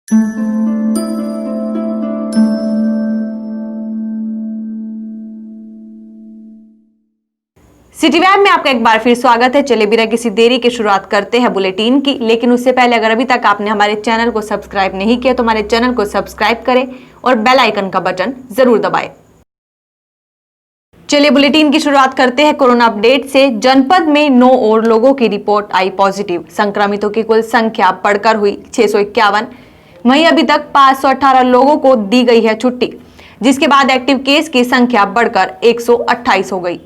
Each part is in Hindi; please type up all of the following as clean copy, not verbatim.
सिटी वेब में आपका एक बार फिर स्वागत है। चले बिना किसी देरी के शुरुआत करते हैं बुलेटिन की। लेकिन उससे पहले अगर अभी तक आपने हमारे चैनल को सब्सक्राइब नहीं किया तो हमारे चैनल को सब्सक्राइब करें और बेल आइकन का बटन जरूर दबाएं। चलिए बुलेटिन की शुरुआत करते हैं कोरोना अपडेट से। जनपद में 9 और लोगों की रिपोर्ट आई पॉजिटिव। संक्रमितों की कुल संख्या बढ़कर हुई 651। वहीं अभी तक 518 लोगों को दी गई है छुट्टी, जिसके बाद एक्टिव केस की संख्या बढ़कर 128 हो गई।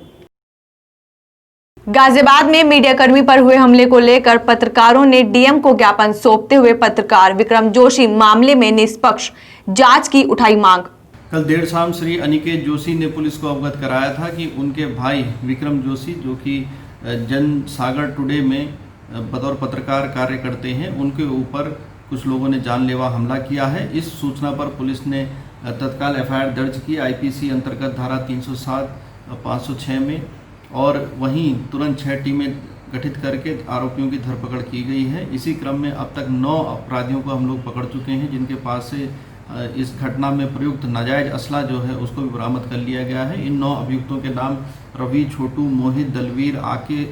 गाजियाबाद में मीडियाकर्मी पर हुए हमले को लेकर पत्रकारों ने डीएम को ज्ञापन सौंपते हुए पत्रकार विक्रम जोशी मामले में निष्पक्ष जांच की उठाई मांग। कल देर शाम श्री अनिकेत जोशी ने पुलिस को अवगत कराया था कि उनके भाई विक्रम जोशी, जो कि जनसागर टुडे में बतौर पत्रकार कार्य करते हैं, उनके ऊपर कुछ लोगों ने जानलेवा हमला किया है। इस सूचना पर पुलिस ने तत्काल एफआईआर दर्ज की आईपीसी अंतर्गत धारा 307, 506 में, और वहीं तुरंत 6 टीमें गठित करके आरोपियों की धरपकड़ की गई है। इसी क्रम में अब तक 9 अपराधियों को हम लोग पकड़ चुके हैं, जिनके पास से इस घटना में प्रयुक्त नाजायज असला जो है उसको भी बरामद कर लिया गया है। इन 9 अभियुक्तों के नाम रवि, छोटू, मोहित, दलवीर,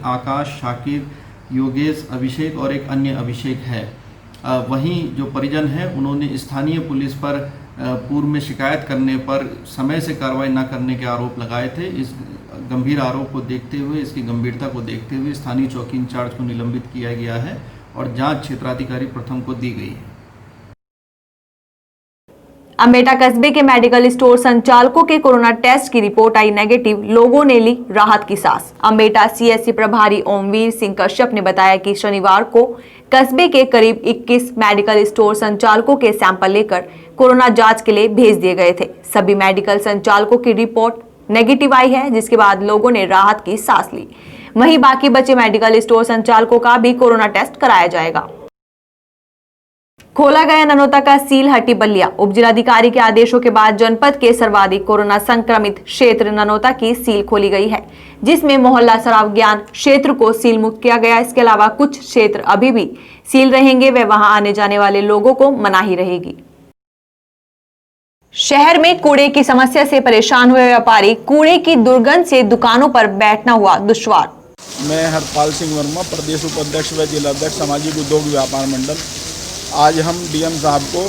आकाश, शाकिर, योगेश, अभिषेक और एक अन्य अभिषेक है। वहीं जो परिजन हैं उन्होंने स्थानीय पुलिस पर पूर्व में शिकायत करने पर समय से कार्रवाई न करने के आरोप लगाए थे। इस गंभीर आरोप को देखते हुए, इसकी गंभीरता को देखते हुए स्थानीय चौकी इंचार्ज को निलंबित किया गया है और जांच क्षेत्राधिकारी प्रथम को दी गई है। अमेठा कस्बे के मेडिकल स्टोर संचालकों के कोरोना टेस्ट की रिपोर्ट आई नेगेटिव। लोगों ने ली राहत की सांस। अमेठा सीएससी प्रभारी ओमवीर सिंह कश्यप ने बताया कि शनिवार को कस्बे के करीब 21 मेडिकल स्टोर संचालकों के सैंपल लेकर कोरोना जांच के लिए भेज दिए गए थे। सभी मेडिकल संचालकों की रिपोर्ट नेगेटिव आई है, जिसके बाद लोगों ने राहत की सांस ली। वहीं बाकी बचे मेडिकल स्टोर संचालकों का भी कोरोना टेस्ट कराया जाएगा। खोला गया ननौता का सील हटी बलिया। उप जिलाधिकारी के आदेशों के बाद जनपद के सर्वाधिक कोरोना संक्रमित क्षेत्र ननौता की सील खोली गई है, जिसमें मोहल्ला सराव ज्ञान क्षेत्र को सील मुक्त किया गया। इसके अलावा कुछ क्षेत्र अभी भी सील रहेंगे व वहां आने जाने वाले लोगों को मनाही रहेगी। शहर में कूड़े की समस्या से परेशान हुए व्यापारी कूड़े की दुर्गंध से दुकानों पर बैठना हुआ दुश्वार। मैं हरपाल सिंह वर्मा, प्रदेश उपाध्यक्ष व जिलाध्यक्ष सामाजिक उद्योग व्यापार मंडल। आज हम डीएम साहब को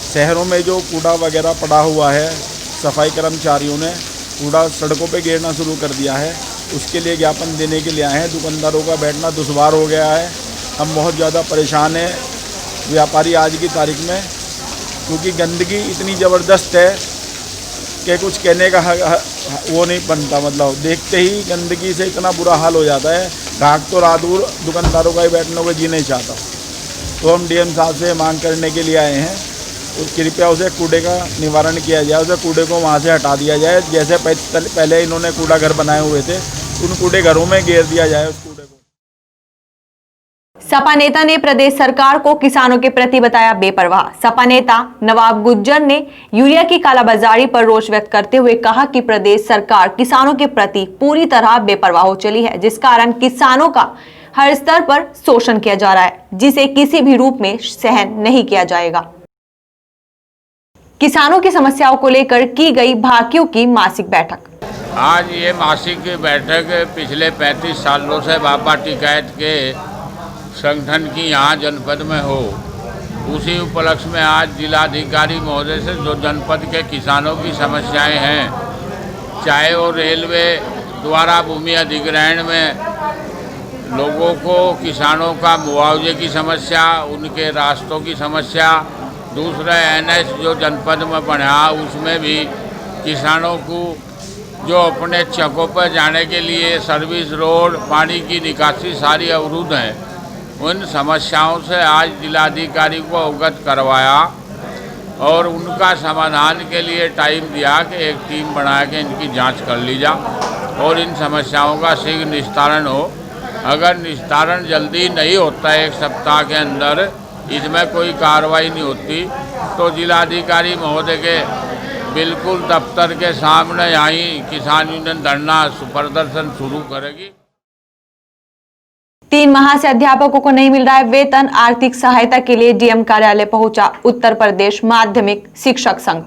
शहरों में जो कूड़ा वगैरह पड़ा हुआ है, सफाई कर्मचारियों ने कूड़ा सड़कों पे गिरना शुरू कर दिया है, उसके लिए ज्ञापन देने के लिए आए हैं। दुकानदारों का बैठना दुश्वार हो गया है। हम बहुत ज़्यादा परेशान हैं व्यापारी आज की तारीख में, क्योंकि गंदगी इतनी ज़बरदस्त है कि कुछ कहने का वो नहीं बनता। मतलब देखते ही गंदगी से इतना बुरा हाल हो जाता है। ग्राहक तो रात दूर दुकानदारों का ही बैठने को जी नहीं चाहता। तो हम डीएम साहब से मांग करने के लिए आए हैं, कृपया उसे कूड़े का निवारण किया जाए, उसे कूड़े को वहाँ से हटा दिया जाए। जैसे पहले इन्होंने कूड़ा घर बनाए हुए थे, उन कूड़े घरों में घेर दिया जाए उस कूड़े को। सपा नेता ने प्रदेश सरकार को किसानों के प्रति बताया बेपरवाह। सपा नेता नवाब गुज्जर ने यूरिया की कालाबाजारी पर रोष व्यक्त करते हुए कहा कि प्रदेश सरकार किसानों के प्रति पूरी तरह बेपरवाह हो चली है, जिस कारण किसानों का हर स्तर पर शोषण किया जा रहा है, जिसे किसी भी रूप में सहन नहीं किया जाएगा। किसानों की समस्याओं को लेकर की गई भाकियों की मासिक बैठक। आज ये मासिक बैठक पिछले 35 सालों से बाबा टिकैत के संगठन की यहाँ जनपद में हो, उसी उपलक्ष्य में आज जिलाधिकारी महोदय से जो जनपद के किसानों की समस्याएं हैं, चाहे वो रेलवे द्वारा भूमि अधिग्रहण में लोगों को, किसानों का मुआवजे की समस्या, उनके रास्तों की समस्या, दूसरा एनएच जो जनपद में बना उसमें भी किसानों को जो अपने चकों पर जाने के लिए सर्विस रोड, पानी की निकासी सारी अवरुद्ध हैं, उन समस्याओं से आज जिलाधिकारी को अवगत करवाया और उनका समाधान के लिए टाइम दिया कि एक टीम बना के इनकी जांच कर ली जा और इन समस्याओं का शीघ्र निस्तारण हो। अगर निस्तारण जल्दी नहीं होता, 1 सप्ताह के अंदर इसमें कोई कार्रवाई नहीं होती, तो जिलाधिकारी महोदय के बिल्कुल दफ्तर के सामने यहीं किसान यूनियन धरना प्रदर्शन शुरू करेगी। 3 माह से अध्यापकों को नहीं मिल रहा है वेतन। आर्थिक सहायता के लिए डीएम कार्यालय पहुंचा उत्तर प्रदेश माध्यमिक शिक्षक संघ।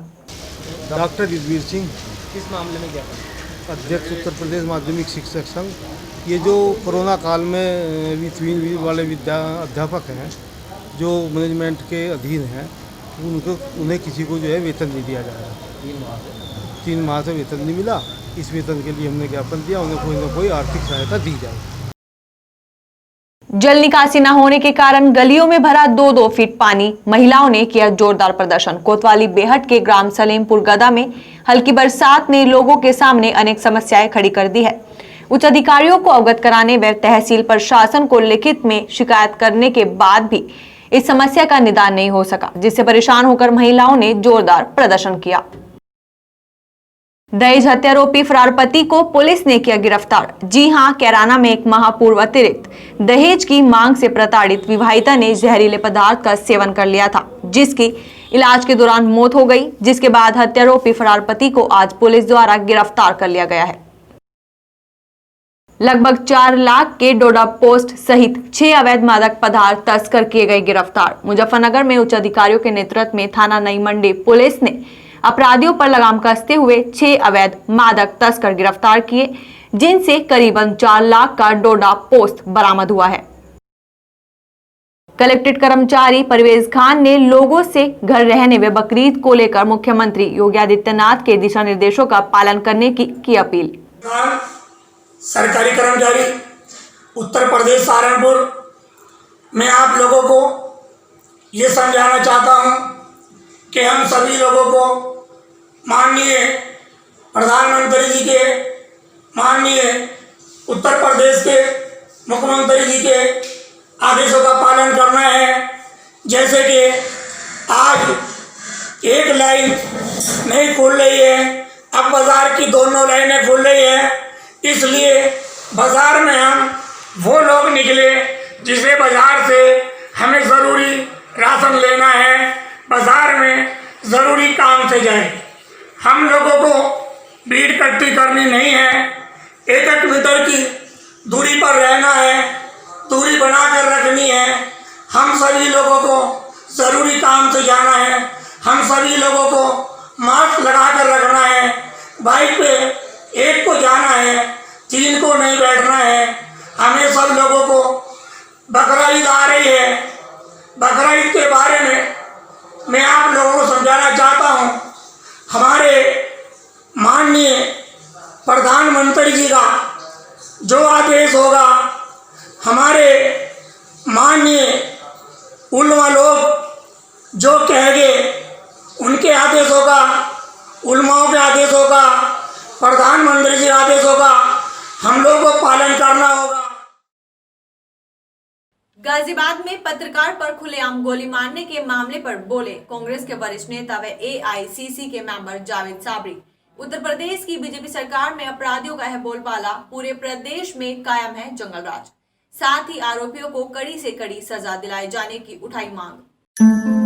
डॉक्टर रिजवीर सिंह, किस मामले में ज्ञापन? अध्यक्ष उत्तर प्रदेश माध्यमिक शिक्षक संघ। ये जो कोरोना काल में वित्तीय वाले अध्यापक हैं जो मैनेजमेंट के अधीन हैं, उन्हें किसी को जो है वेतन नहीं दिया जा रहा। 3 माह से वेतन नहीं मिला। इस वेतन के लिए हमने ज्ञापन दिया, उन्हें कोई न कोई आर्थिक सहायता दी जाए। जल निकासी न होने के कारण गलियों में भरा 2-2 फीट पानी। महिलाओं ने किया जोरदार प्रदर्शन। कोतवाली बेहट के ग्राम सलीमपुर गदा में हल्की बरसात ने लोगों के सामने अनेक समस्याएं खड़ी कर दी है। उच्च अधिकारियों को अवगत कराने व तहसील प्रशासन को लिखित में शिकायत करने के बाद भी इस समस्या का निदान नहीं हो सका, जिससे परेशान होकर महिलाओं ने जोरदार प्रदर्शन किया। दहेज हत्यारोपी फरार पति को पुलिस ने किया गिरफ्तार। जी हां, कैराना में 1 माह पूर्व अतिरिक्त दहेज की मांग से प्रताड़ित विवाहिता ने जहरीले पदार्थ का सेवन कर लिया था, जिसकी इलाज के दौरान मौत हो गई, जिसके बाद हत्यारोपी फरार पति को आज पुलिस द्वारा गिरफ्तार कर लिया गया है। लगभग 4 लाख के डोडा पोस्ट सहित 6 अवैध मादक पदार्थ तस्कर किए गए गिरफ्तार। मुजफ्फरनगर में उच्च अधिकारियों के नेतृत्व में थाना नई मंडी पुलिस ने अपराधियों पर लगाम कसते हुए 6 अवैध मादक तस्कर गिरफ्तार किए, जिनसे करीबन 4 लाख का डोडा पोस्ट बरामद हुआ है। कलेक्ट्रेट कर्मचारी परवेज खान ने लोगों से घर रहने व बकरीद को लेकर मुख्यमंत्री योगी आदित्यनाथ के दिशा निर्देशों का पालन करने की अपील। सरकारी कर्मचारी उत्तर प्रदेश सहारनपुर में आप लोगों को ये समझाना चाहता हूँ कि हम सभी लोगों को माननीय प्रधानमंत्री जी के, माननीय उत्तर प्रदेश के मुख्यमंत्री जी के आदेशों का पालन करना है। जैसे कि आज एक लाइन नहीं खुल रही है, अब बाज़ार की दोनों लाइनें खुल रही है, इसलिए बाज़ार में हम वो लोग निकले जिसे बाज़ार से हमें ज़रूरी राशन लेना है, बाज़ार में ज़रूरी काम से जाए। हम लोगों को भीड़ इकट्ठी करनी नहीं है, 1 मीटर की दूरी पर रहना है, दूरी बनाकर रखनी है। हम सभी लोगों को ज़रूरी काम से जाना है, हम सभी लोगों को मास्क लगा कर रखना है। बाइक पे 1 को जाना है, 3 को नहीं बैठना है। हमें सब लोगों को बकरा ईद आ रही है, बकरा ईद के बारे में मैं आप लोगों को समझाना चाहता हूँ। हमारे माननीय प्रधानमंत्री जी का जो आदेश होगा, हमारे माननीय उलमा लोग जो कहेंगे, उनके आदेशों का, उलमाओं के आदेशों का, प्रधानमंत्री जी आदेशों का हम लोग को पालन करना होगा। गाजियाबाद में पत्रकार पर खुलेआम गोली मारने के मामले पर बोले कांग्रेस के वरिष्ठ नेता व एआईसीसी के मेंबर जावेद साबरी। उत्तर प्रदेश की बीजेपी सरकार में अपराधियों का है बोलबाला, पूरे प्रदेश में कायम है जंगल राज। साथ ही आरोपियों को कड़ी से कड़ी सजा दिलाए जाने की उठाई मांग।